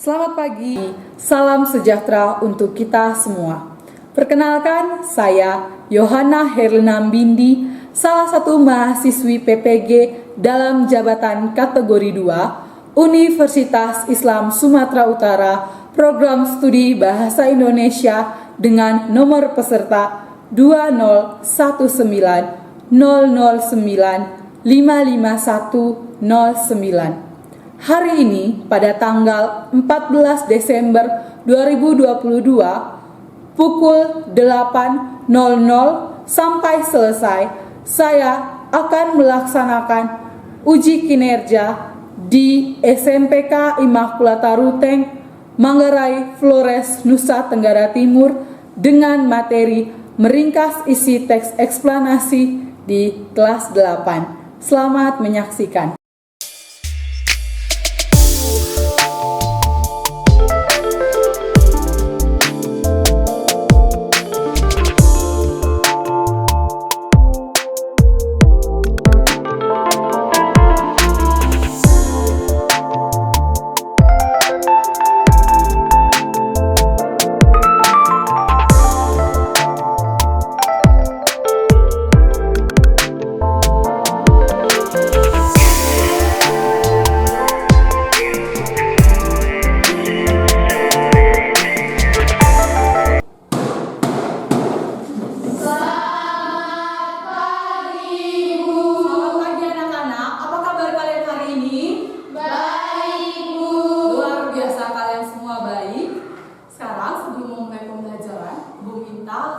Selamat pagi, salam sejahtera untuk kita semua. Perkenalkan, saya Yohana Herlina Bindi, salah satu mahasiswi PPG dalam jabatan kategori 2, Universitas Islam Sumatera Utara, Program Studi Bahasa Indonesia dengan nomor peserta 20190955109. Hari ini pada tanggal 14 Desember 2022 pukul 8.00 sampai selesai, saya akan melaksanakan uji kinerja di SMPK Immaculata Ruteng, Manggarai, Flores, Nusa Tenggara Timur dengan materi meringkas isi teks eksplanasi di kelas 8. Selamat menyaksikan.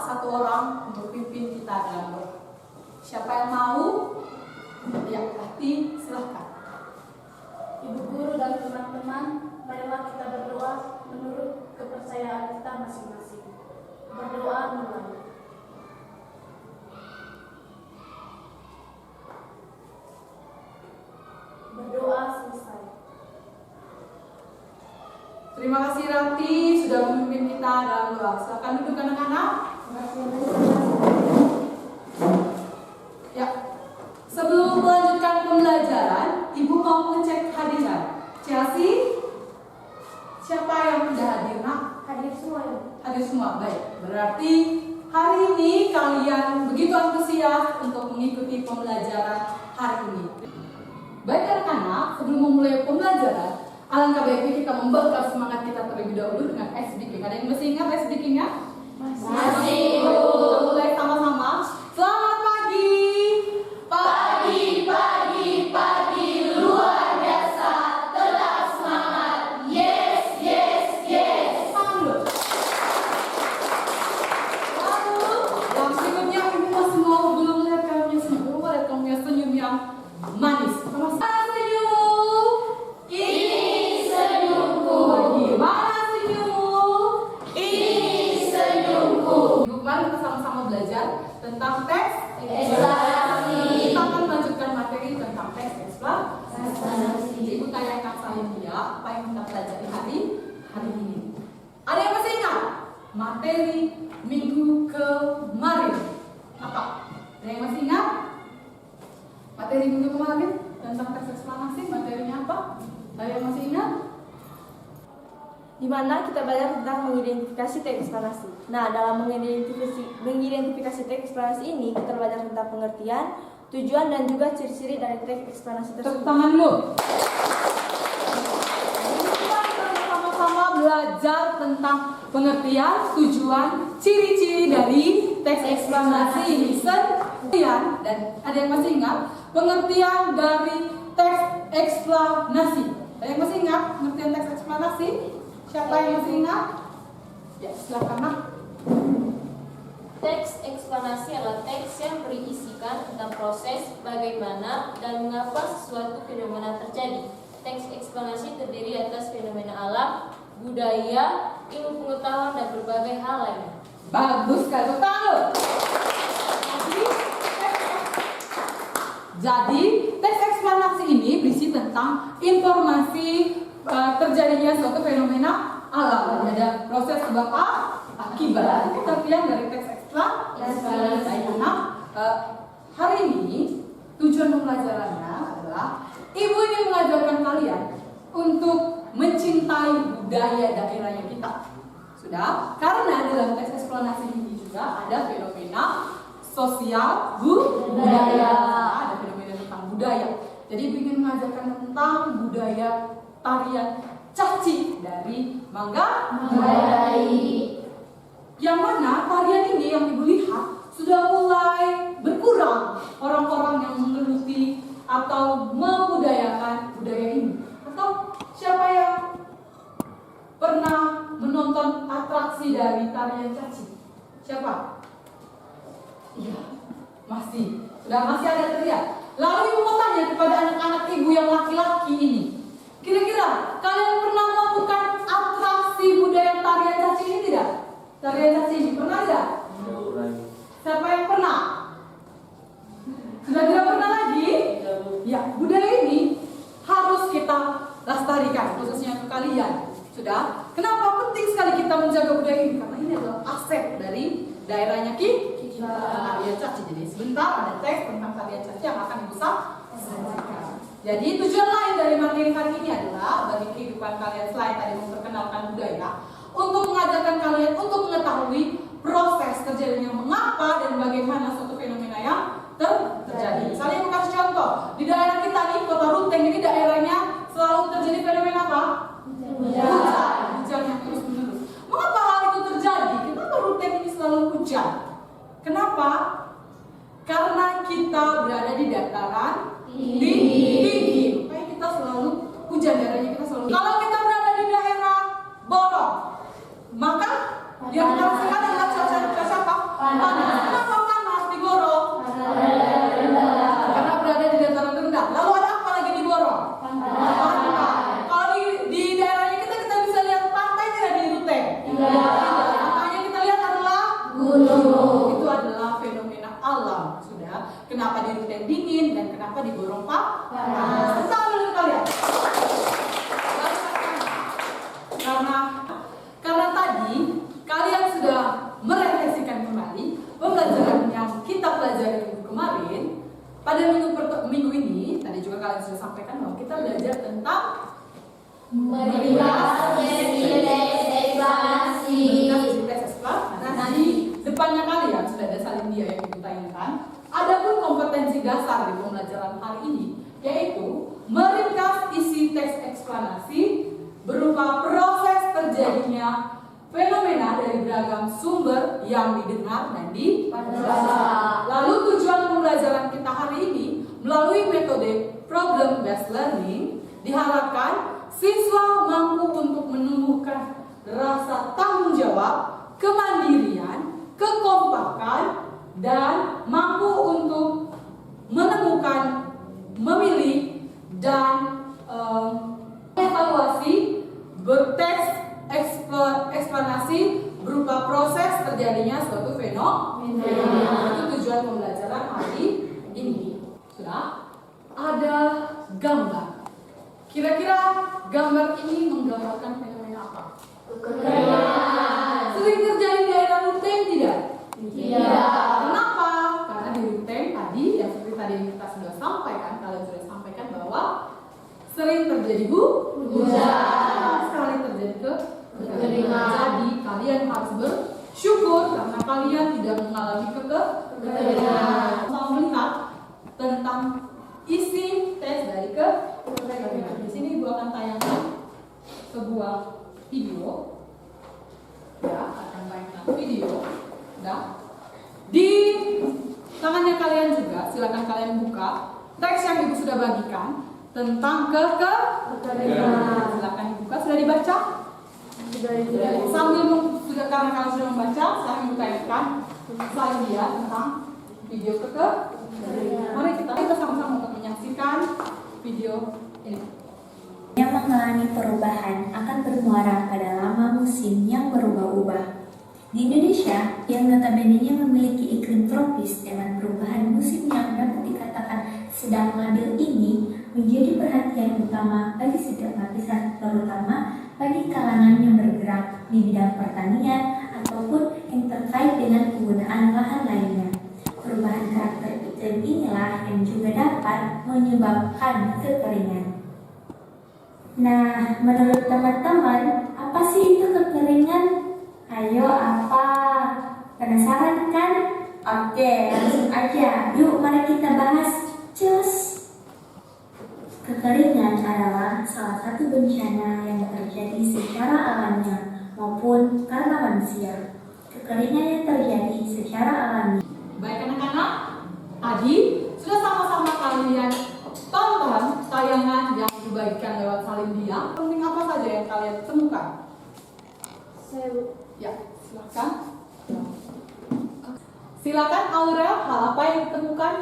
Satu orang untuk pimpin kita dalam doa. Siapa yang mau? Ya, hati silahkan. Ibu guru dan teman-teman, marilah kita berdoa menurut kepercayaan kita masing-masing. Berdoa mulai. Berdoa selesai. Terima kasih Rati sudah memimpin kita dalam doa. Silakan duduk anak-anak. Ya, sebelum melanjutkan pembelajaran, Ibu mau ngecek hadiran. Chelsea, siapa yang sudah hadir nak? Hadir semua ya? Hadir semua, baik. Berarti hari ini kalian begitu antusias untuk mengikuti pembelajaran hari ini. Baik anak-anak, sebelum memulai pembelajaran, alangkah baiknya kita membakar semangat kita terlebih dahulu dengan ice breaking. Ada yang masih ingat ice breakingnya? Masih. Kita mulai sama-sama. Selamat pagi. Pagi, pagi, pagi, luar biasa. Tetap semangat. Yes, yes, yes. Lalu, yang berikutnya Ibu masih mau belum lihat kamunya senyum. Belum lihat kamunya senyum yang manis. Sama senyum. Ini senyumku. Gimana senyum? Ini senyumku. Mari kita sama-sama belajar tentang teks Eksplanasi. Kita akan melanjutkan materi tentang teks eksplanasi. Ibu tanyakan saya dia apa yang kita pelajari hari ini. Ada yang masih ingat materi minggu kemarin? Apa? Ada yang masih ingat materi minggu kemarin tentang teks eksplanasi? Materinya apa? Ada yang masih ingat? Di mana kita belajar tentang mengidentifikasi teks eksplanasi. Nah, dalam mengidentifikasi teks eksplanasi ini, kita belajar tentang pengertian, tujuan, dan juga ciri-ciri dari teks eksplanasi Tepuk tersebut. tangan dulu. Kita sama-sama belajar tentang pengertian, tujuan, ciri-ciri dari teks eksplanasi ini. Kemudian, dan ada yang masih ingat pengertian dari teks eksplanasi? Ada yang masih ingat pengertian teks eksplanasi? Siapa yang masih ingat? Ya, silakan Mak. Teks eksplanasi adalah teks yang berisikan tentang proses, bagaimana, dan mengapa sesuatu fenomena terjadi. Teks eksplanasi terdiri atas fenomena alam, budaya, ilmu pengetahuan, dan berbagai hal lainnya. Bagus, tepuk tangan. Jadi, teks eksplanasi ini berisi tentang informasi terjadinya suatu fenomena alam. Ada proses sebab akibat. Itu artian dari teks eksplanasi. Hari ini tujuan pembelajarannya adalah Ibu ingin mengajarkan kalian untuk mencintai budaya daerahnya kita. Sudah? Karena dalam teks eksplanasi ini juga ada fenomena sosial budaya. Ada fenomena tentang budaya. Jadi ingin mengajarkan tentang budaya tarian caci dari Manggarai. Yang mana tarian ini yang ibu lihat sudah mulai berkurang orang-orang yang menggeluti atau membudayakan budaya ini. Atau siapa yang pernah menonton atraksi dari tarian caci? Siapa? Iya, masih ada terlihat. Lalu ibu mau tanya kepada anak-anak ibu yang laki-laki ini, kira-kira kalian pernah melakukan atraksi budaya tarian caci ini tidak? Tarian caci ini pernah tidak? Siapa yang pernah? Sudah tidak pernah lagi? Ya, budaya ini harus kita lestarikan, khususnya untuk kalian. Sudah? Kenapa penting sekali kita menjaga budaya ini? Karena ini adalah aset dari daerahnya kita. Tarian caci. Jadi sebentar ada teks tentang tarian caci yang akan ibu sampaikan. Jadi tujuan lain dari materi hari ini adalah bagi kehidupan kalian selain tadi memperkenalkan budaya, untuk mengajarkan kalian untuk mengetahui proses terjadinya mengapa dan bagaimana suatu fenomena yang terjadi. Misalnya aku kasih contoh, di daerah kita nih, Kota Ruteng ini daerahnya selalu terjadi fenomena apa? Hujan yang terus menerus. Mengapa hal itu terjadi? Kenapa Ruteng ini selalu hujan? Kenapa? Karena kita berada di dataran tinggi. Makanya kita selalu hujan, daerahnya kita selalu. Kalau kita berada di daerah Borong, maka yang kita rasakan adalah cuaca apa? Panas. Kenapa panas di Borong? Karena berada di dataran rendah. Lalu ada apa lagi di Borong? Pantai. Kalau di daerahnya kita bisa lihat pantai tidak di Ruteng? Makanya kita lihat adalah gunung. Itu adalah fenomena alam. Sudah. Kenapa di Ruteng dingin dan kenapa di Borong panas? Sebentar dulu kalian. Karena tadi kalian sudah merefleksikan kembali pembelajaran yang kita pelajari minggu kemarin. Pada minggu ini, tadi juga kalian sudah sampaikan bahwa kita belajar tentang teks eksplanasi. Nah, di depannya kalian sudah ada salindia yang kita inginkan. Adapun kompetensi dasar di pembelajaran hari ini, yaitu meringkas isi teks eksplanasi berupa proses terjadinya fenomena dari beragam sumber yang didengar dan dibaca. Lalu tujuan pembelajaran kita hari ini melalui metode problem based learning diharapkan siswa mampu untuk menumbuhkan rasa tanggung jawab, kemandirian, kekompakan, dan mampu untuk menemukan, memilih, dan evaluasi berteks eksplanasi berupa proses terjadinya suatu fenomena. Itu tujuan pembelajaran hari ini. Sudah ada gambar. Kira-kira gambar ini menggambarkan fenomena apa? Sering terjadi di daerah Ruteng tidak? Tidak. Kenapa? Karena di Ruteng tadi yang seperti tadi kita sudah sampaikan, kalian sudah sampaikan bahwa sering terjadi hujan, sekali terjadi kekeringan. Jadi kalian harus bersyukur karena kalian tidak mengalami kekeringan. Mau melihat tentang isi tes dari kekeringan. Di sini Ibu akan tayangkan sebuah video. Ya, akan tayangkan video. Nah, di tangannya kalian juga, silakan kalian buka teks yang Ibu sudah bagikan tentang kekeringan. Silakan dibuka, sudah dibaca? Sambil sudah karena kalian sudah membaca, saya membukakan slide dia tentang video kekeringan. Mari kita sama-sama untuk menyaksikan video ini. Yang mengalami perubahan akan bermuara pada lama musim yang berubah-ubah. Di Indonesia, yang notabene-nya memiliki iklim tropis dengan perubahan musim yang dapat dikatakan sedang labil ini, menjadi perhatian utama bagi setiap lapisan, terutama bagi kalangan yang bergerak di bidang pertanian ataupun yang terkait dengan penggunaan lahan lainnya. Perubahan karakter iklim inilah yang juga dapat menyebabkan kekeringan. Nah, menurut teman-teman, apa sih itu kekeringan? Ayo, apa? Penasaran kan? Oke, langsung aja. Yuk, mari kita bahas. Cus! Kekeringan adalah salah satu bencana yang terjadi secara alamiah maupun karena manusia. Kekeringan yang terjadi secara alami. Baik anak-anak, tadi sudah sama-sama kalian tonton tayangan yang dibagikan lewat salin dia. Penting apa saja yang kalian temukan? Ya, silakan. Silakan Aurel, hal apa yang ditemukan?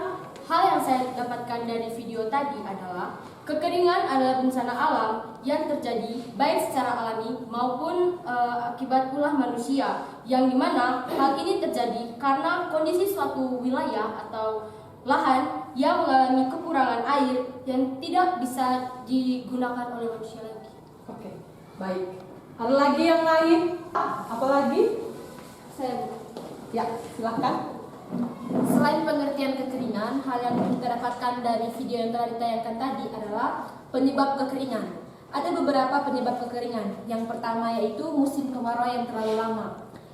Hal yang saya dapatkan dari video tadi adalah kekeringan adalah bencana alam yang terjadi baik secara alami maupun akibat ulah manusia, yang dimana hal ini terjadi karena kondisi suatu wilayah atau lahan yang mengalami kekurangan air yang tidak bisa digunakan oleh manusia lagi. Oke, baik. Ada lagi yang lain? Apa lagi? Ya, silakan. Selain pengertian kekeringan, hal yang kita dapatkan dari video yang telah ditayangkan tadi adalah penyebab kekeringan. Ada beberapa penyebab kekeringan. Yang pertama yaitu musim kemarau yang terlalu lama.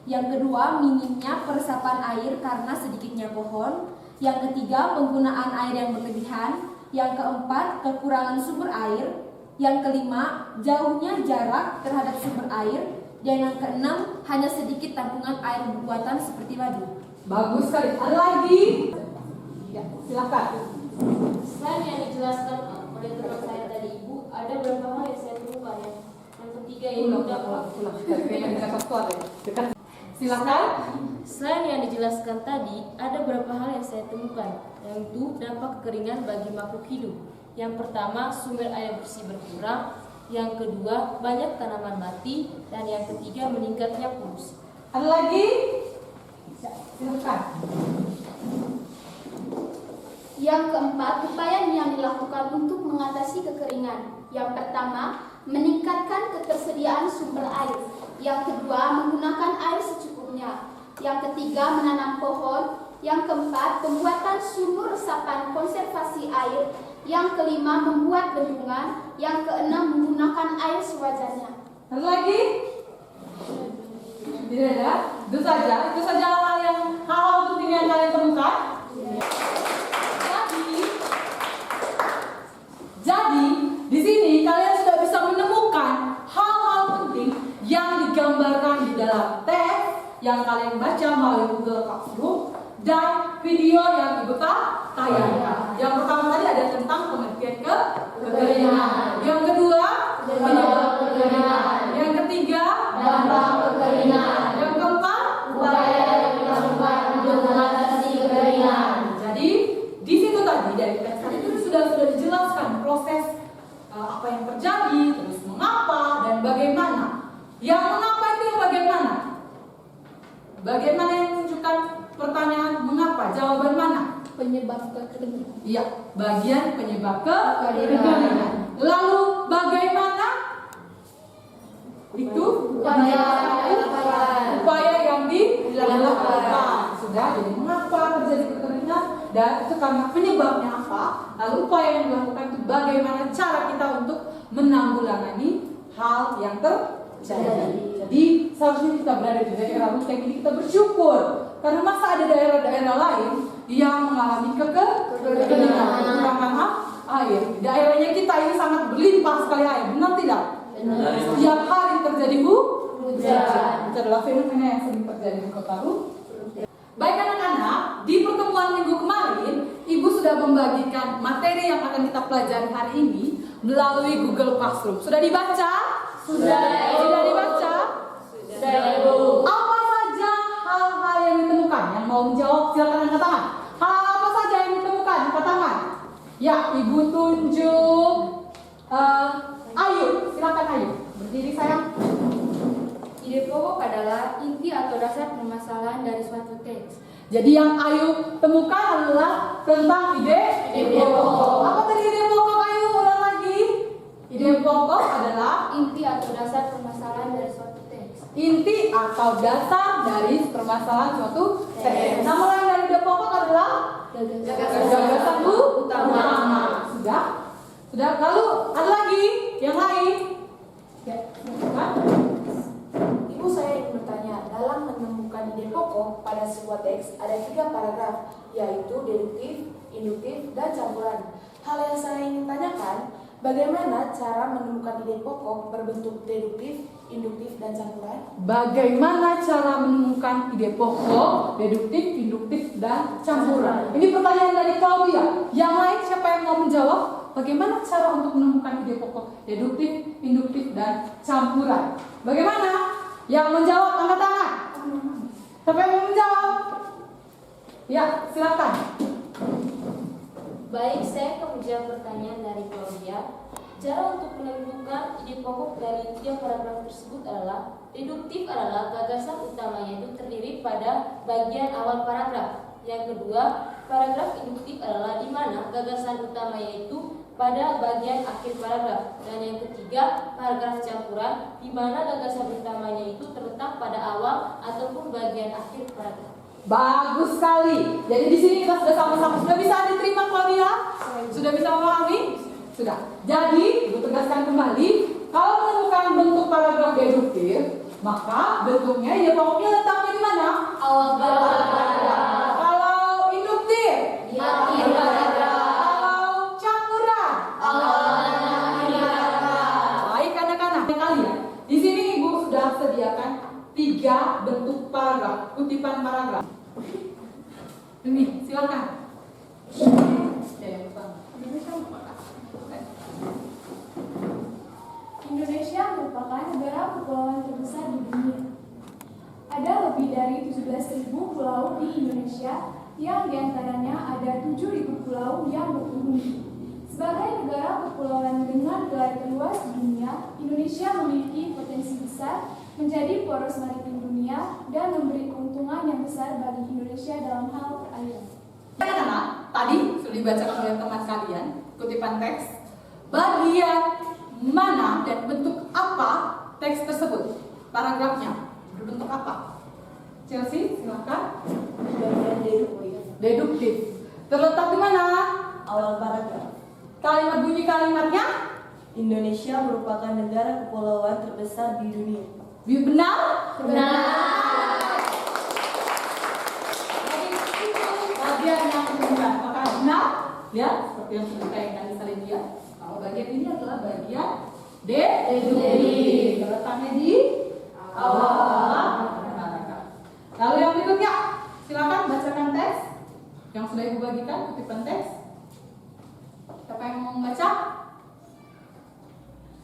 Yang kedua, minimnya peresapan air karena sedikitnya pohon. Yang ketiga, penggunaan air yang berlebihan. Yang keempat, kekurangan sumber air. Yang kelima, jauhnya jarak terhadap sumber air. Dan yang keenam, hanya sedikit tampungan air buatan seperti waduk. Bagus sekali. Ada lagi? Ya, silakan. Selain yang dijelaskan oleh teman saya tadi Ibu, ada beberapa hal yang saya temukan ya. Yang ketiga yaitu dampak. Silakan. Selain yang dijelaskan tadi, ada beberapa hal yang saya temukan, yaitu dampak kekeringan bagi makhluk hidup. Yang pertama, sumber air bersih berkurang. Yang kedua, banyak tanaman mati. Dan yang ketiga, meningkatnya polusi. Ada lagi? Ya, silakan. Yang keempat, upaya yang dilakukan untuk mengatasi kekeringan. Yang pertama, meningkatkan ketersediaan sumber air. Yang kedua, menggunakan air secukupnya. Yang ketiga, menanam pohon. Yang keempat, pembuatan sumur resapan konservasi air. Yang kelima, membuat bendungan. Yang keenam, menggunakan air sewajarnya. Ada lagi? Tidak ada? Itu saja hal-hal penting yang kalian temukan. Jadi di sini kalian sudah bisa menemukan hal-hal penting yang digambarkan di dalam teks yang kalian baca melalui Google Classroom dan video yang Ibu tayangkan. Yang pertama tadi ada tentang pengertian kekeringan. Yang kedua, penyebab kekeringan. Yang ketiga, dampak kekeringan. Yang keempat, upaya yang dilakukan untuk mengatasi kekeringan. Jadi di situ tadi dari teks tadi itu sudah dijelaskan proses apa yang terjadi, terus mengapa dan bagaimana. Yang mengapa itu yang bagaimana? Bagaimana yang menunjukkan pertanyaan mengapa? Jawaban mana? Penyebab kekeringan. Iya, bagian penyebab kekeringan. Lalu bagaimana? Itu upaya yang dilakukan. Sudah, jadi mengapa terjadi kekeringan dan itu karena penyebabnya apa? Lalu upaya yang dilakukan itu bagaimana cara kita untuk menanggulangi hal yang terjadi. Jadi seharusnya kita berada di daerah kayak gini kita bersyukur karena masa ada daerah-daerah lain yang mengalami kekeringan, kekurangan air. Daerahnya kita ini sangat berlimpah sekali air, benar tidak? Benar. Setiap hari terjadi hujan. Itu adalah fenomena yang sering terjadi di Kota Ru. Baik anak-anak, di pertemuan minggu kemarin, Ibu sudah membagikan materi yang akan kita pelajari hari ini melalui Google Classroom. Sudah dibaca? Sudah dibaca? Sudah, Ibu. Apa saja hal-hal yang ditemukan? Yang mau menjawab silakan angkat tangan. Hal apa saja yang ditemukan? Angkat tangan. Ya, Ibu tunjuk. Ayu, silakan Ayu. Berdiri sayang. Ide pokok adalah inti atau dasar permasalahan dari suatu teks. Jadi yang Ayu temukan adalah tentang ide pokok. Apa tadi ide pokok Ayu? Ulang lagi. Ide pokok adalah Inti atau dasar permasalahan dari suatu teks. inti atau dasar dari permasalahan suatu teks. Nama lain dari ide pokok adalah gagasan utama. Sudah? Lalu ada lagi yang lain? teks ada 3 paragraf, yaitu deduktif, induktif, dan campuran. Hal yang saya ingin tanyakan, bagaimana cara menemukan ide pokok berbentuk deduktif, induktif, dan campuran? Bagaimana cara menemukan ide pokok, deduktif, induktif, dan campuran? Ini pertanyaan dari Claudia. Yang lain siapa yang mau menjawab? Bagaimana cara untuk menemukan ide pokok, deduktif, induktif, dan campuran? Bagaimana? Yang menjawab angkat tangan. Siapa yang mau menjawab? Ya, silakan. Baik, saya akan menjawab pertanyaan dari Claudia. Cara untuk menentukan ide pokok dari 3 paragraf tersebut adalah deduktif adalah gagasan utamanya itu terdiri pada bagian awal paragraf. Yang kedua, paragraf induktif adalah di mana gagasan utamanya itu pada bagian akhir paragraf. Dan yang ketiga, paragraf campuran di mana gagasan utamanya itu terletak pada awal ataupun bagian akhir paragraf. Bagus sekali. Jadi di sini kita sudah sama-sama sudah bisa diterima Claudia? Sudah bisa memahami? Sudah. Jadi, ibu tegaskan kembali, kalau menemukan bentuk paragraf deduktif, maka bentuknya ide pokoknya letaknya di mana? Awal paragraf. Kalau induktif, Di akhir paragraf. kalau campuran, baik anak-anak kalian. Di sini ibu sudah sediakan 3 bentuk paragraf, kutipan paragraf. Ini silakan. Indonesia merupakan negara kepulauan terbesar di dunia. Ada lebih dari 17.000 pulau di Indonesia, yang diantaranya ada 7.000 pulau yang berpenghuni. Sebagai negara kepulauan dengan gelar terluas di dunia, Indonesia memiliki potensi besar menjadi poros maritim dunia dan memberi keuntungan yang besar bagi Indonesia dalam hal perairan. Anak-anak, tadi sudah dibacakan oleh teman kalian kutipan teks. Bagian mana dan bentuk apa teks tersebut? Paragrafnya berbentuk apa? Chelsea, silakan. Bagian deduktif. Deduktif. Terletak di mana? Awal paragraf. Kalimat bunyi kalimatnya? Indonesia merupakan negara kepulauan terbesar di dunia. Benar? Benar. Jadi itu bagian yang benar. Apakah benar? Ya, seperti yang sudah tadi kalian lihat. Kalau bagian ini adalah bagian deduktif. Terletaknya di awal paragraf. Lalu yang berikutnya, silakan bacakan teks yang sudah ibu bagikan kutipan teks. Siapa yang mau membaca?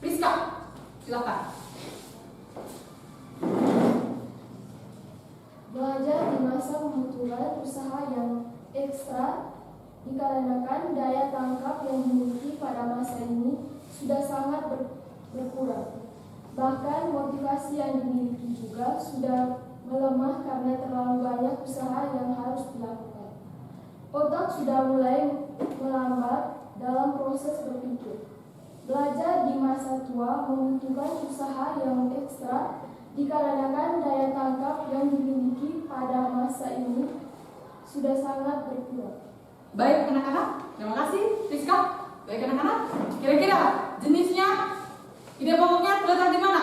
Rizka, silakan. Belajar di masa membutuhkan usaha yang ekstra dikarenakan daya tangkap yang dimiliki pada masa ini sudah sangat berkurang. Bahkan motivasi yang dimiliki juga sudah melemah karena terlalu banyak usaha yang harus dilakukan. Otak sudah mulai melambat dalam proses berpikir. Belajar di masa tua membutuhkan usaha yang ekstra dikarenakan daya tangkap yang dimiliki pada masa ini sudah sangat berkurang. Baik anak-anak, terima kasih Rizka. Baik anak-anak, kira-kira jenisnya ide pokoknya terletak di mana?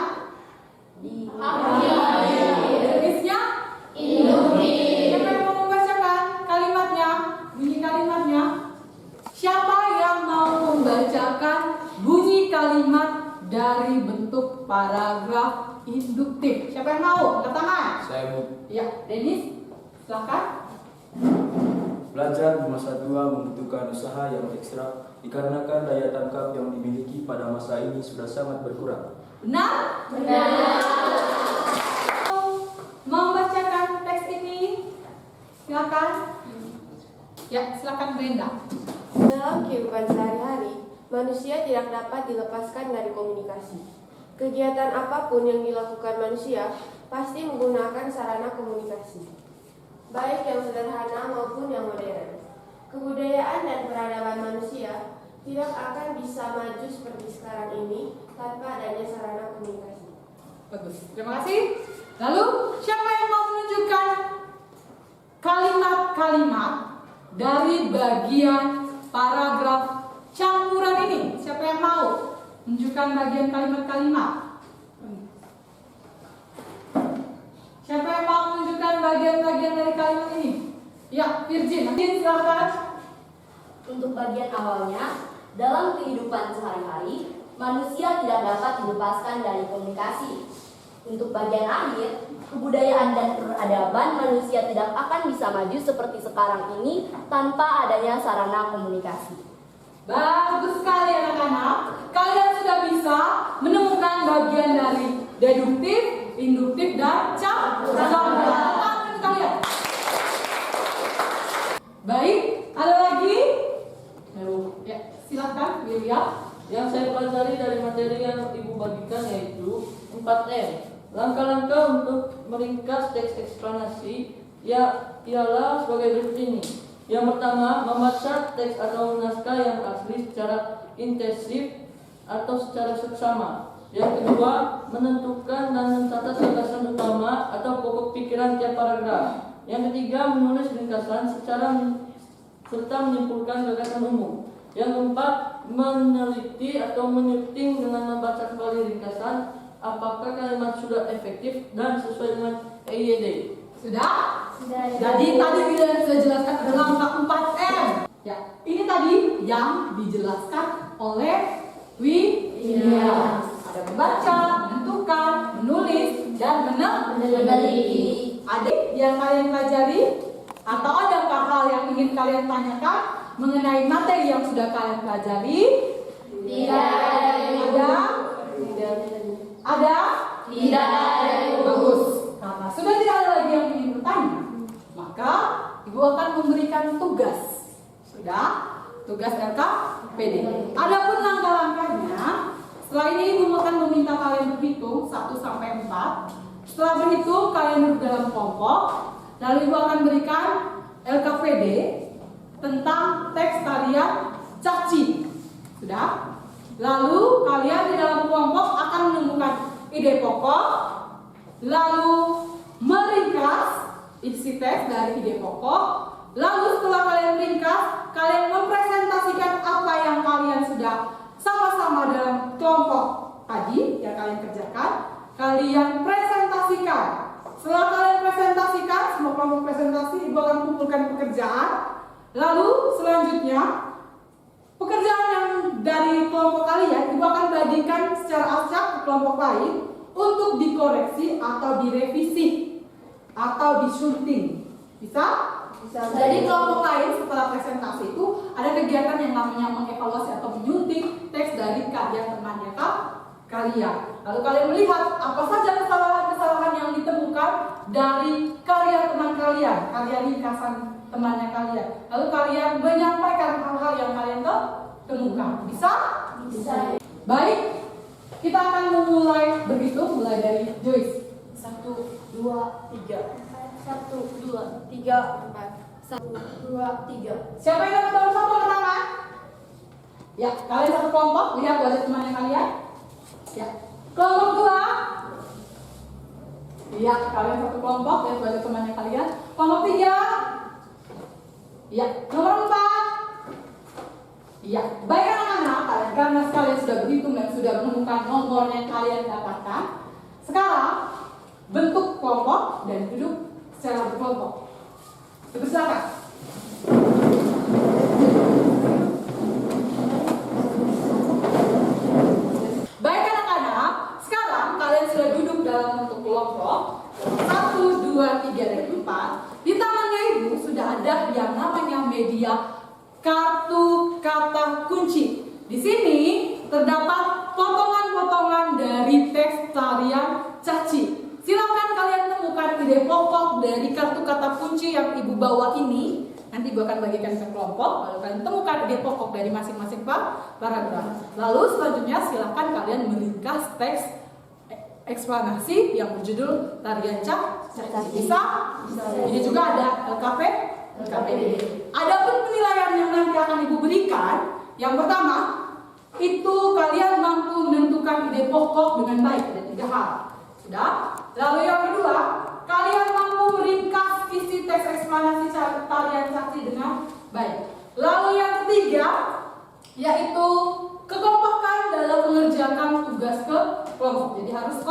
Di Jenisnya induktif. Siapa yang mau membacakan kalimatnya? Bunyi kalimatnya. Siapa yang mau membacakan bunyi kalimat dari bentuk paragraf induktif? Siapa yang mau? Angkat tangan. Saya mau. Ya, Denis, silakan. Belajar di masa tua membutuhkan usaha yang ekstra dikarenakan daya tangkap yang dimiliki pada masa ini sudah sangat berkurang. Benar? Membacakan teks ini, silakan. Ya, silakan Brenda. Dalam kehidupan sehari-hari, manusia tidak dapat dilepaskan dari komunikasi. Kegiatan apapun yang dilakukan manusia pasti menggunakan sarana komunikasi, baik yang sederhana maupun yang modern. Kebudayaan dan peradaban manusia tidak akan bisa maju seperti sekarang ini tanpa adanya sarana komunikasi. Bagus, terima kasih. Lalu, siapa yang mau menunjukkan kalimat-kalimat dari bagian paragraf campuran ini? Siapa yang mau menunjukkan bagian kalimat-kalimat? Siapa yang mau menunjukkan bagian-bagian dari kalimat ini? Ya, Virgin. Nanti silakan. Untuk bagian awalnya, dalam kehidupan sehari-hari, manusia tidak dapat dilepaskan dari komunikasi. Untuk bagian akhir, kebudayaan dan peradaban manusia tidak akan bisa maju seperti sekarang ini tanpa adanya sarana komunikasi. Bagus sekali anak-anak. Kalian sudah bisa menemukan bagian dari deduktif, induktif, dan campuran. Kalian. Baik, ada lagi? Ya, silakan, William. Yang saya pelajari dari materi yang Ibu bagikan yaitu 4M. Langkah-langkah untuk meringkas teks eksplanasi ialah sebagai berikut ini. Yang pertama, membaca teks atau naskah yang asli secara intensif atau secara seksama. Yang kedua, menentukan dan mencatat gagasan utama atau pokok pikiran tiap paragraf. Yang ketiga, menulis ringkasan serta menyimpulkan gagasan umum. Yang keempat, meneliti atau menyuting dengan membaca kembali ringkasan apakah kalimat sudah efektif dan sesuai dengan EYD. Sudah? Jadi tadi kita sudah jelaskan ada langkah 4M. Ya, ini tadi yang dijelaskan oleh Widya. Ada membaca, menentukan, menulis, dan meneliti. Ada yang kalian pelajari? Atau ada hal yang ingin kalian tanyakan mengenai materi yang sudah kalian pelajari? Tidak Ada? Ada? Tidak ada. Bagus. Karena sudah tidak ada lagi yang ingin bertanya, maka Ibu akan memberikan tugas. Sudah? Tugas LKPD. Adapun langkah-langkahnya, setelah ini Ibu akan meminta kalian berhitung 1 sampai 4. Setelah berhitung, kalian duduk dalam kelompok. Lalu Ibu akan berikan LKPD tentang teks tarian Caci. Sudah? Lalu kalian di dalam kelompok akan menemukan ide pokok, lalu meringkas isi teks dari ide pokok. Lalu setelah kalian ringkas, kalian mempresentasikan apa yang kalian sudah sama-sama dalam kelompok tadi yang kalian kerjakan. Kalian presentasikan. Setelah kalian presentasikan, semua kelompok presentasi, Ibu akan kumpulkan pekerjaan. Lalu selanjutnya, pekerjaan yang dari kelompok kalian, Ibu akan bagikan secara acak ke kelompok lain untuk dikoreksi atau direvisi atau disunting. Bisa? Bisa. Jadi kelompok lain setelah presentasi itu ada kegiatan yang namanya mengevaluasi atau menyunting teks dari karya temannya kalian. Lalu kalian melihat apa saja kesalahan-kesalahan yang ditemukan dari karya teman kalian, karya ringkasan temannya kalian. Lalu kalian menyampaikan hal-hal yang kalian temukan. Bisa? Bisa. Baik, kita akan memulai berhitung mulai dari Joyce. 1, 2, 3. 1, 2, 3, 4. 1, 2, 3. Siapa yang dapat nomor 1 angkat tangan? Ya, kalian satu kelompok, lihat wajah temannya kalian. Ya, kelompok 2. Iya, kalian satu kelompok, lihat wajah temannya kalian. Kelompok 3. Iya, nomor 4. Iya, baik anak-anak, karena kalian sudah berhitung dan sudah menemukan nomor yang kalian dapatkan. Sekarang bentuk kelompok dan duduk secara berkelompok. Silakan. Baik anak-anak, sekarang kalian sudah duduk dalam bentuk kelompok 1, 2, 3, dan 4. Di tangannya Ibu sudah ada yang namanya media kartu kata kunci. Di sini terdapat potongan-potongan dari teks tarian Caci. Silakan kalian temukan ide pokok dari kartu kata kunci yang Ibu bawa ini. Nanti Ibu akan bagikan ke kelompok. Lalu kalian temukan ide pokok dari masing-masing paragraf. Lalu selanjutnya silakan kalian meringkas teks eksplanasi yang berjudul tarian Caci. Bisa? Ini juga ada LKPD. Adapun penilaian yang nanti akan Ibu berikan, yang pertama itu kalian mampu menentukan ide pokok dengan baik. Ada 3 hal. Sudah? Lalu yang kedua, kalian mampu meringkas isi teks eksplanasi tarian Caci dengan baik. Lalu yang ketiga, yaitu kekompakan dalam mengerjakan tugas ke kelompok. Jadi harus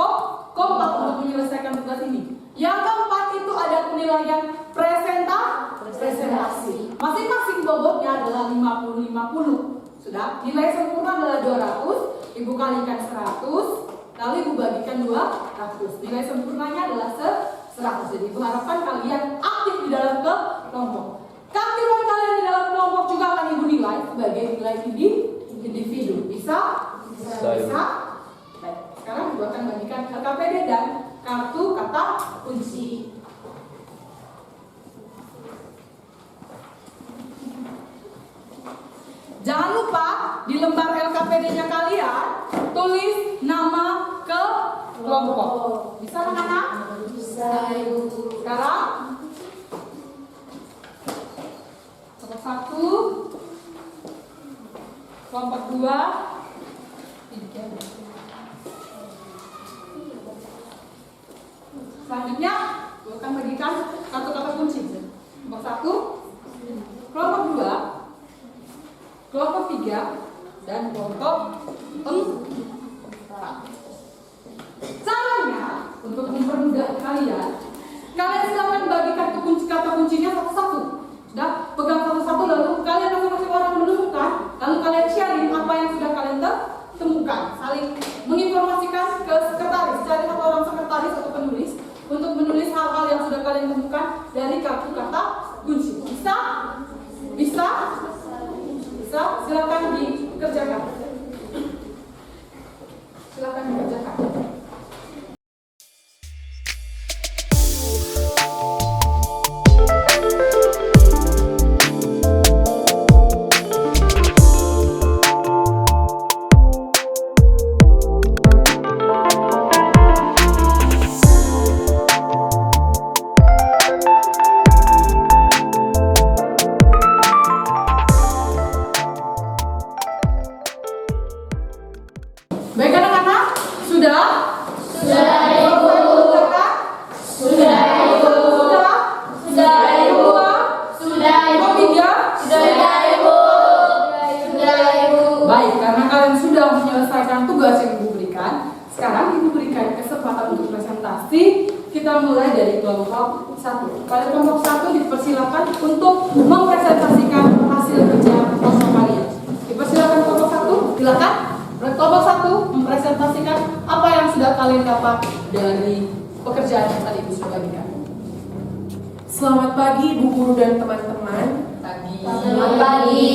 kompak untuk menyelesaikan tugas ini. Yang keempat itu ada penilaian presentasi. Masing-masing bobotnya adalah 50-50. Sudah, nilai sempurna adalah 200, Ibu kalikan 100, lalu Ibu bagikan 200. Nilai sempurnanya adalah 100. Jadi Ibu harapkan kalian aktif di dalam kelompok. Keaktifan kalian di dalam kelompok juga akan Ibu nilai sebagai nilai individu. Bisa? Bisa. Baik, sekarang Ibu akan bagikan LKPD dan kartu kata kunci. Jangan lupa di lembar LKPD-nya kalian tulis nama ke kelompok. Bisa anak-anak? Bisa. Sekarang kelompok 1, kelompok 2, 3. Selanjutnya, gue akan bagikan kartu kata kunci. Kelompok 1, kelompok 2, kelompok 3, dan kelompok 4. Caranya, untuk mempermudah kalian silakan bagi kartu kunci kata kuncinya satu-satu. Sudah, pegang satu-satu, lalu kalian masing-masing orang menemukan, lalu kalian sharing apa yang sudah kalian temukan. Saling menginformasikan ke sekretaris, cari satu orang sekretaris atau penulis untuk menulis hal-hal yang sudah kalian temukan dari kartu kata kunci. Bisa? Bisa? Bisa? Silakan dikerjakan. Silakan dikerjakan. Baik anak-anak, sudah? Sudah Ibu. Sudah Ibu. Sudah Ibu. Sudah Ibu. 3. Sudah Ibu. Sudah Ibu. Baik, karena kalian sudah menyelesaikan tugas yang Ibu berikan, sekarang Ibu berikan kesempatan untuk presentasi. Kita mulai dari kelompok 1. Pada kelompok 1 dipersilakan untuk mempresentasikan hasil kerja kelompok kalian. Dipersilakan kelompok 1, silakan. Kelompok 1 mempresentasikan apa yang sudah kalian dapat dari pekerjaan yang tadi Ibu sudah bagikan. Selamat pagi Ibu Guru dan teman-teman. Selamat pagi.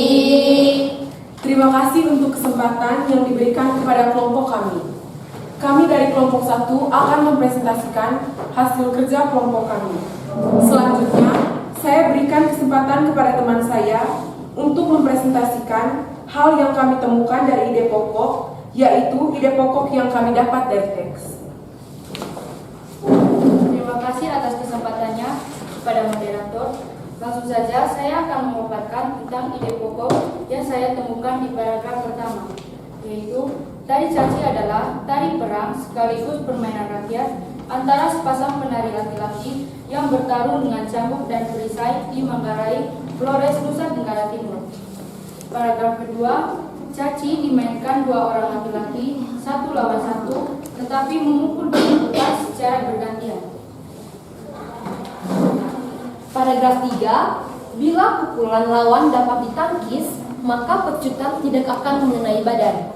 Terima kasih untuk kesempatan yang diberikan kepada kelompok kami. Kami dari kelompok 1 akan mempresentasikan hasil kerja kelompok kami. Selanjutnya, saya berikan kesempatan kepada teman saya untuk mempresentasikan hal yang kami temukan dari ide pokok, yaitu ide pokok yang kami dapat dari teks. Terima kasih atas kesempatannya kepada moderator. Langsung saja saya akan memaparkan tentang ide pokok yang saya temukan di paragraf pertama, yaitu tari caci adalah tari perang sekaligus permainan rakyat antara sepasang penari laki-laki yang bertarung dengan cambuk dan perisai di Manggarai, Flores, Nusa Tenggara Timur. Paragraf kedua, caci dimainkan 2 orang laki-laki 1 lawan 1, tetapi memukul dengan keras secara bergantian. Paragraf 3, bila pukulan lawan dapat ditangkis, maka pecutan tidak akan mengenai badan.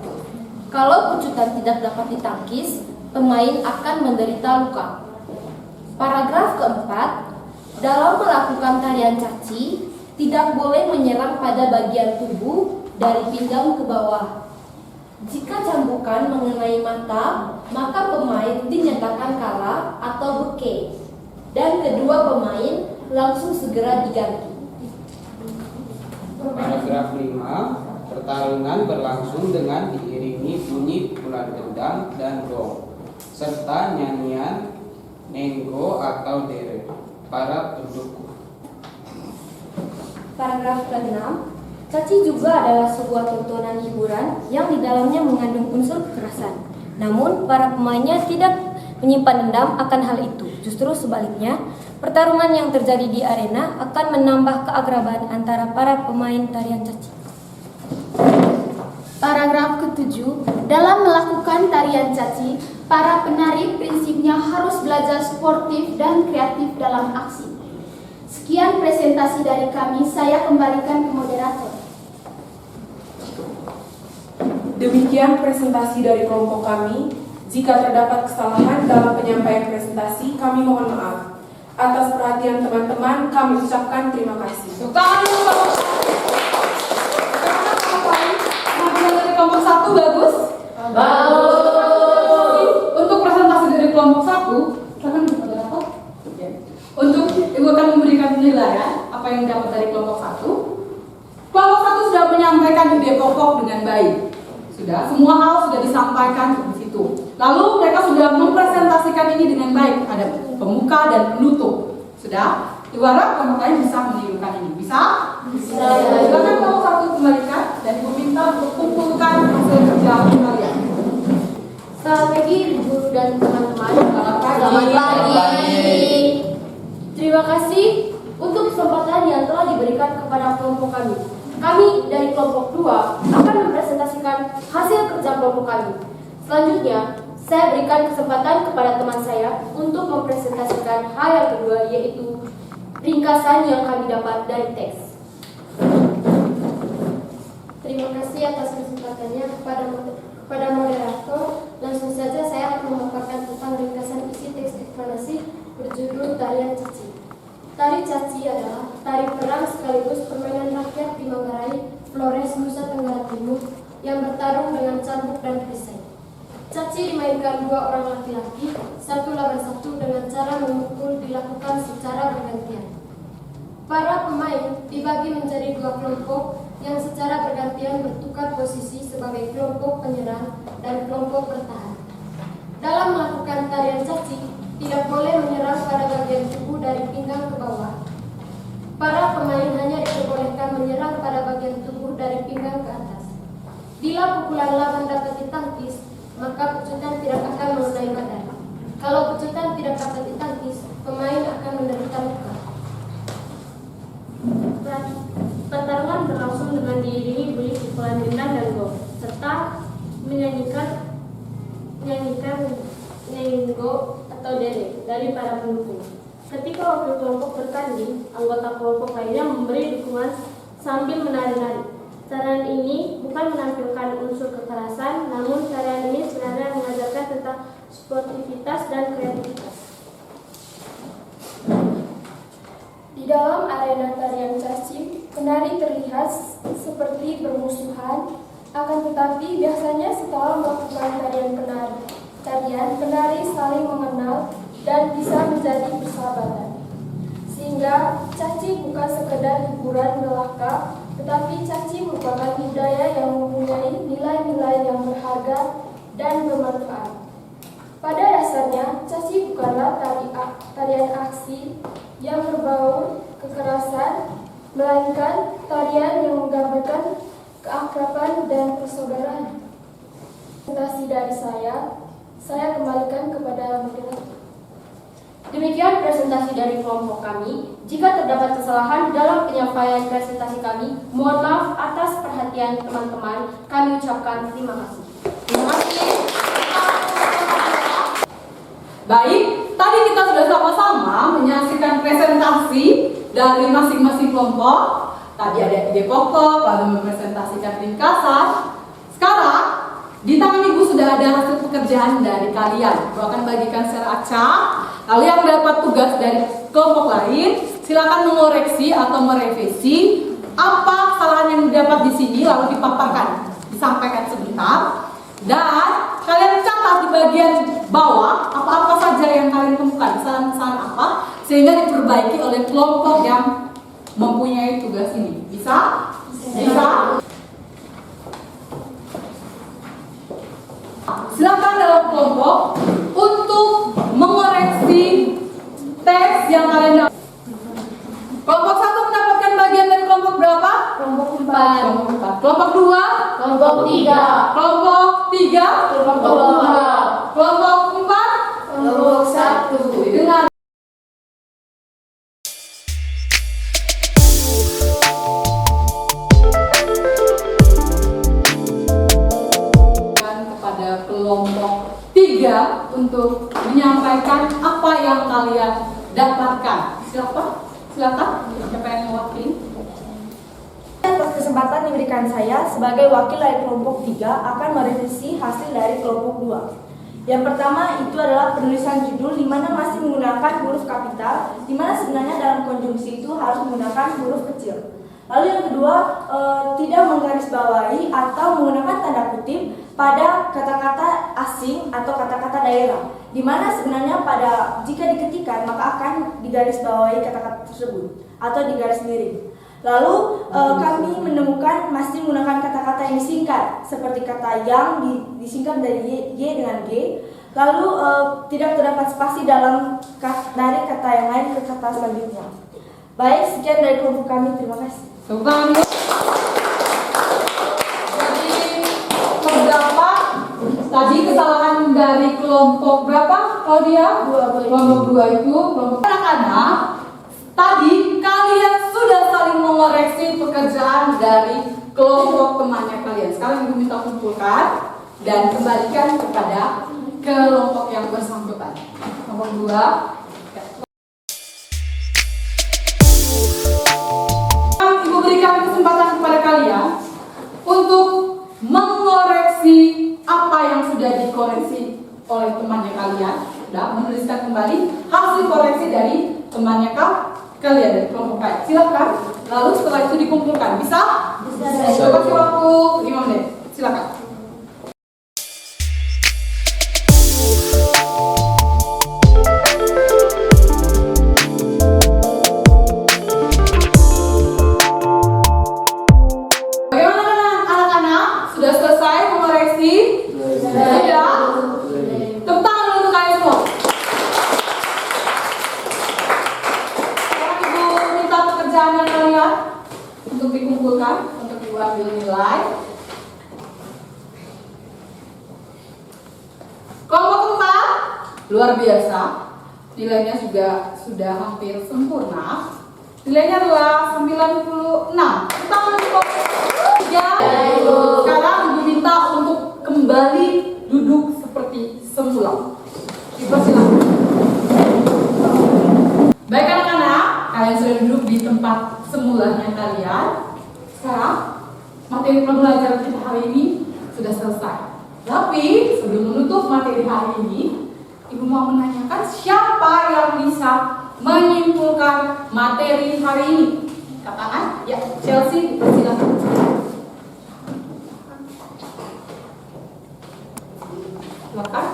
Kalau pecutan tidak dapat ditangkis, pemain akan menderita luka. Paragraf keempat, dalam melakukan tarian caci, tidak boleh menyerang pada bagian tubuh dari pinggang ke bawah. Jika cambukan mengenai mata, maka pemain dinyatakan kalah atau beke, dan kedua pemain langsung segera diganti. Paragraf 5, pertarungan berlangsung dengan diiringi bunyi pukulan gendang dan gong, serta nyanyian nenggo atau deret para pendukung. Paragraf ke-6, caci juga adalah sebuah tontonan hiburan yang di dalamnya mengandung unsur kekerasan. Namun, para pemainnya tidak menyimpan dendam akan hal itu. Justru sebaliknya, pertarungan yang terjadi di arena akan menambah keakraban antara para pemain tarian caci. Paragraf ke-7, dalam melakukan tarian caci, Para penari prinsipnya harus belajar sportif dan kreatif dalam aksi. Sekian presentasi dari kami, saya kembalikan ke moderator. Demikian presentasi dari kelompok kami. Jika terdapat kesalahan dalam penyampaian presentasi, kami mohon maaf. Atas perhatian teman-teman, kami ucapkan terima kasih. Penampilan dari kelompok 1 bagus? Bagus. Untuk presentasi dari kelompok 1, silakan moderator. Untuk Ibu akan memberikan penilaian apa yang dapat dari kelompok 1. Kelompok 1 sudah menyampaikan ide pokok dengan baik. Sudah, semua hal sudah disampaikan di situ. Lalu mereka sudah mempresentasikan ini dengan baik. Ada pembuka dan penutup. Sudah, Ibu harap kelompok lain bisa menirukan ini. Bisa? Bisa. Silakan kelompok 1 kembalikan dan Ibu minta untuk kumpulkan hasil kerja kalian. Selamat pagi Ibu Guru dan teman-teman. Selamat pagi. Terima kasih untuk kesempatan yang telah diberikan kepada kelompok kami. Kami dari kelompok 2 akan mempresentasikan hasil kerja kelompok kami. Selanjutnya, saya berikan kesempatan kepada teman saya untuk mempresentasikan hal yang kedua, yaitu ringkasan yang kami dapat dari teks. Terima kasih atas kesempatannya kepada moderator. Langsung saja saya akan memaparkan tentang ringkasan isi teks eksplanasi berjudul Tarian Caci. Tari Caci adalah tari perang sekaligus permainan rakyat di Manggarai, Flores, Nusa Tenggara Timur yang bertarung dengan cambuk dan perisai. Caci dimainkan 2 orang laki-laki, 1 lawan 1 dengan cara memukul dilakukan secara bergantian. Para pemain dibagi menjadi 2 kelompok yang secara bergantian bertukar posisi sebagai kelompok penyerang dan kelompok bertahan. Dalam melakukan tarian caci, tidak boleh menyerang pada bagian tubuh dari pinggang ke bawah. Para pemain hanya diperbolehkan menyerang pada bagian tubuh dari pinggang ke atas. Bila pukulan lawan dapat ditangkis, maka pecutan tidak akan mengenai badan. Kalau pecutan tidak dapat ditangkis, pemain akan menderita luka. Pertarungan berlangsung dengan diiringi bunyi pukulan gendang dan gong, serta menyanyikan nengo atau dere dari para pendukung. Ketika wakil kelompok bertanding, anggota kelompok lainnya memberi dukungan sambil menari-nari. Tarian ini bukan menampilkan unsur kekerasan, namun tarian ini sebenarnya mengajarkan tentang sportivitas dan kreativitas. Di dalam arena tarian caci, penari terlihat seperti bermusuhan, akan tetapi biasanya setelah melakukan tarian penari saling mengenal dan bisa menjadi persahabatan. Sehingga caci bukan sekedar hiburan belaka, tetapi caci merupakan budaya yang mempunyai nilai-nilai yang berharga dan bermanfaat. Pada dasarnya, caci bukanlah tarian aksi yang berbau kekerasan, melainkan tarian yang menggambarkan keakraban dan persaudaraan. Presentasi dari saya kembalikan kepada moderator. Demikian presentasi dari kelompok kami. Jika terdapat kesalahan dalam penyampaian presentasi kami, mohon maaf atas perhatian teman-teman. Kami ucapkan terima kasih. Terima kasih. Baik, tadi kita sudah sama-sama menyaksikan presentasi dari masing-masing kelompok. Tadi ada ide pokok, lalu mempresentasikan ringkasan. Sekarang, di tangan Ibu sudah ada hasil pekerjaan dari kalian. Ibu akan bagikan secara acak. Lalu yang dapat tugas dari kelompok lain, silakan mengoreksi atau merevisi apa kesalahan yang didapat di sini, lalu dipaparkan, disampaikan sebentar. Dan kalian catat di bagian bawah apa-apa saja yang kalian temukan, kesalahan-kesalahan apa, sehingga diperbaiki oleh kelompok yang mempunyai tugas ini. Bisa? Bisa? Silakan dalam kelompok untuk mengoreksi teks yang kalian dapat. Kelompok 1 mendapatkan bagian dari kelompok berapa? Kelompok 4. Kelompok 2? Kelompok 3. Kelompok 3? Kelompok 2. Kelompok 4? Kelompok 1. Dengan kepada kelompok 3. 3 untuk menyampaikan apa yang kalian dapatkan. Silakan, siapa yang mewakili? Atas kesempatan diberikan saya sebagai wakil dari kelompok 3 akan merevisi hasil dari kelompok 2. Yang pertama itu adalah penulisan judul di mana masih menggunakan huruf kapital, di mana sebenarnya dalam konjungsi itu harus menggunakan huruf kecil. Lalu yang kedua, tidak menggarisbawahi atau menggunakan tanda kutip pada kata-kata asing atau kata-kata daerah, di mana sebenarnya jika diketikkan maka akan digarisbawahi kata-kata tersebut atau digaris miring. Lalu kami menemukan masih menggunakan kata-kata yang disingkat, seperti kata yang disingkat dari Y dengan G. Lalu tidak terdapat spasi dari kata yang lain ke kata selanjutnya. Baik, sekian dari kelompok kami. Terima kasih. Jadi terdapat tadi kesalahan dari kelompok berapa, Claudia? Kelompok 2 itu kelompok anak-anak. Tadi kalian sudah saling mengoreksi pekerjaan dari kelompok temannya kalian. Sekarang Ibu minta kumpulkan dan kembalikan kepada kelompok yang bersangkutan. Kelompok 2. Ibu berikan kesempatan kepada kalian untuk mengoreksi apa yang sudah dikoreksi oleh temannya kalian. Sudah menuliskan kembali hasil koreksi dari temannya kalian dari kelompok kalian. Silakan. Lalu setelah itu dikumpulkan. Bisa? Bisa. Kasih waktu 5 menit. Silakan. Untuk dikumpulkan, untuk Ibu ambil nilai. Kelompok 4 luar biasa, nilainya juga sudah hampir sempurna. Nilainya adalah 96. Kita kelompok 3. Sekarang Ibu minta untuk kembali duduk seperti semula. Dipersilakan. Baik anak-anak, kalian sudah duduk di tempat semulanya kalian. Sekarang materi pembelajaran kita hari ini sudah selesai. Tapi sebelum menutup materi hari ini, Ibu mau menanyakan siapa yang bisa menyimpulkan materi hari ini? Katakan, ya, Chelsea, silakan. Silakan.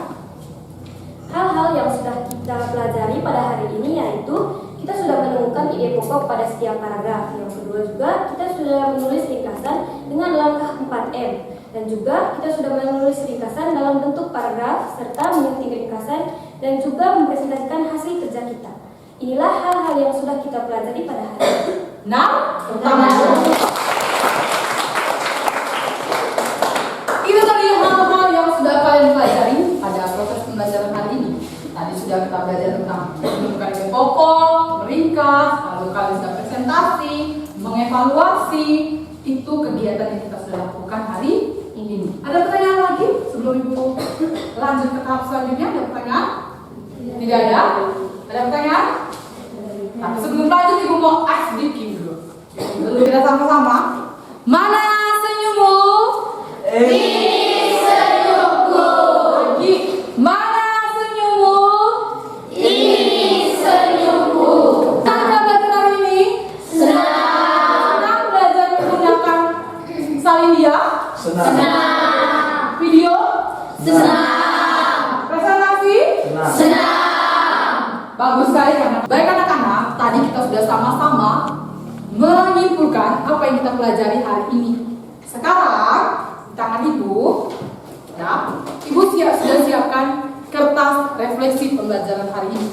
Hal-hal yang sudah kita pelajari pada hari ini yaitu kita sudah menemukan ide pokok pada setiap paragraf. Yang kedua juga kita sudah menulis ringkasan dengan langkah 4M. Dan juga kita sudah menulis ringkasan dalam bentuk paragraf serta menyunting ringkasan dan juga mempresentasikan hasil kerja kita. Inilah hal-hal yang sudah kita pelajari pada hari ini. Nah, pertama itu tadi hal-hal yang sudah kalian pelajari pada proses pembelajaran hari ini. Tadi sudah kita belajar tentang menemukan ide pokok, meringkas, lalu kalian sudah presentasi, mengevaluasi. Itu kegiatan yang kita sudah lakukan hari ini. Ada pertanyaan lagi sebelum Ibu lanjut ke tahap selanjutnya? Ada pertanyaan? Tidak ada? Ada pertanyaan? Nah, sebelum lanjut Ibu mau ice breaking dulu. Dulu kita sama-sama. Mana senyummu? Ini senyumku. Lagi. Mana senyummu? Ini senyumku. Senang belajar hari ini? Senang belajar menggunakan salin dia? Senang. Video? Senang. Presentasi? Senang. Bagus sekali karena baik anak-anak, tadi kita sudah sama-sama menyimpulkan apa yang kita pelajari hari ini. Sekarang di tangan Ibu, ya, Ibu sudah siapkan kertas refleksi pembelajaran hari ini.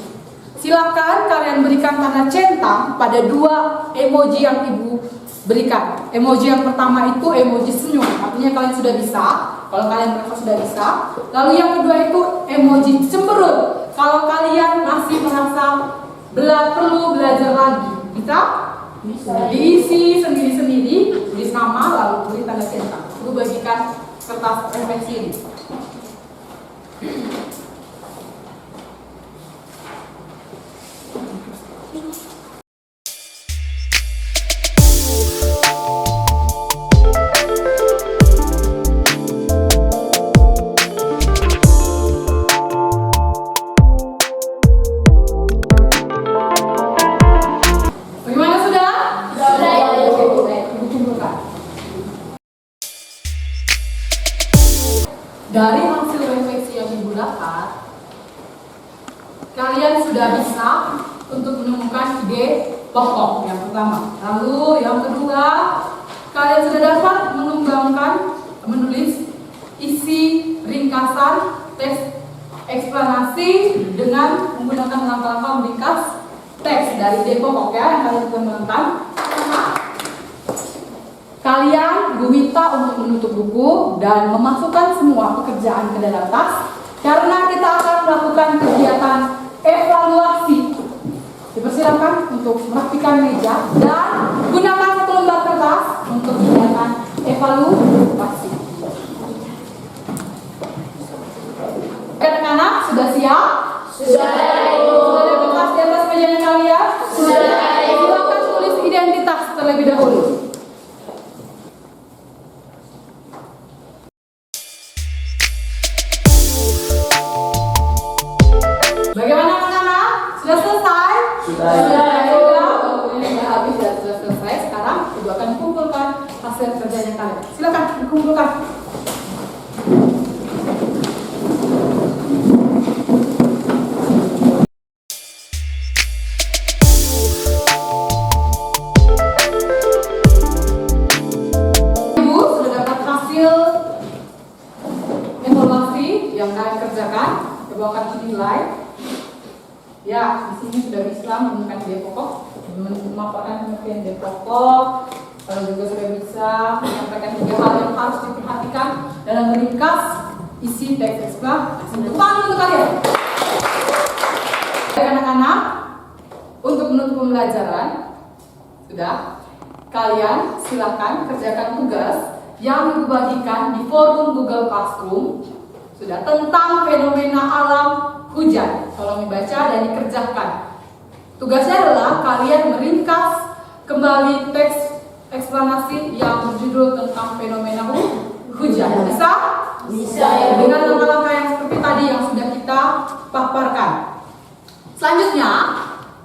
Silakan kalian berikan tanda centang pada 2 emoji yang Ibu berikan. Emoji yang pertama itu emoji senyum, artinya kalian sudah bisa. Kalau kalian merasa sudah bisa. Lalu yang kedua itu emoji cemberut. Kalau kalian masih merasa perlu belajar lagi, bisa? Bisa. Diisi sendiri-sendiri, tulis nama lalu beri tanda centang. Ibu bagikan kertas refleksi ini. Dari hasil refleksi yang Ibu dapat, kalian sudah bisa untuk menemukan ide pokok yang pertama. Lalu yang kedua, kalian sudah dapat menulis isi ringkasan teks eksplanasi dengan menggunakan langkah-langkah meringkas teks dari ide pokok ya yang kalian kembangkan. Kalian diminta untuk menutup buku dan memasukkan semua pekerjaan ke dalam tas karena kita akan melakukan kegiatan evaluasi. Dipersilakan untuk merapikan meja dan gunakan satu lembar kertas untuk kegiatan evaluasi. Anak-anak sudah siap? Sudah. Sudah ada kertas di atas mejanya kalian? Sudah. Silakan tulis identitas terlebih dahulu. Bagaimana anak-anak? Sudah selesai? Sudah. Ini sudah habis dan sudah selesai. Sekarang Ibu akan kumpulkan hasil kerjanya kalian. Silakan dikumpulkan. Ibu sudah dapat hasil evaluasi yang kalian kerjakan. Ibu akan dinilai. Ya, di sini sudah bisa menemukan ide pokok, memaparkan pengertian ide pokok, lalu juga sudah bisa menyampaikan 3 hal yang harus diperhatikan dalam meringkas isi teks eksplanasi. Tepuk tangan untuk kalian. Baik anak-anak, untuk menutup pembelajaran, sudah, kalian silakan kerjakan tugas yang dibagikan di forum Google Classroom, sudah, tentang fenomena alam hujan. Tolong dibaca dan dikerjakan. Tugasnya adalah kalian meringkas kembali teks eksplanasi yang berjudul tentang fenomena hujan. Bisa? Bisa ya. Dengan langkah-langkah yang seperti tadi yang sudah kita paparkan. Selanjutnya,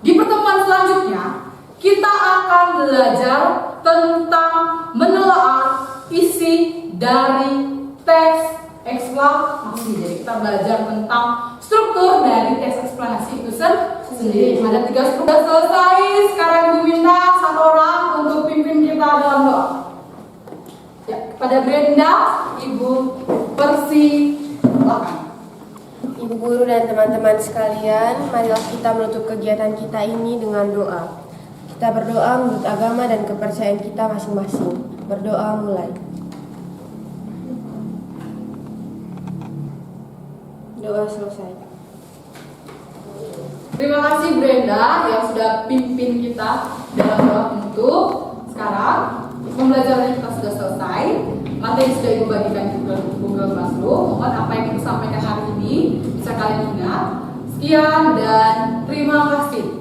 di pertemuan selanjutnya kita akan belajar tentang menelaah isi dari teks eksplanasi. Jadi kita belajar tentang struktur dari teks eksplanasi itu sendiri. Ada 3 struktur. Sudah selesai. Sekarang Ibu minta 1 orang untuk pimpin kita dalam doa. Ya, kepada Brenda, Ibu persilakan. Ibu guru dan teman-teman sekalian, marilah kita menutup kegiatan kita ini dengan doa. Kita berdoa menurut agama dan kepercayaan kita masing-masing. Berdoa mulai. Doa selesai. Terima kasih Brenda yang sudah pimpin kita dalam doa penutup. Sekarang pembelajaran kita sudah selesai. Materi sudah Ibu bagikan di Google Classroom. Mohon apa yang Ibu sampaikan hari ini bisa kalian ingat. Sekian dan terima kasih.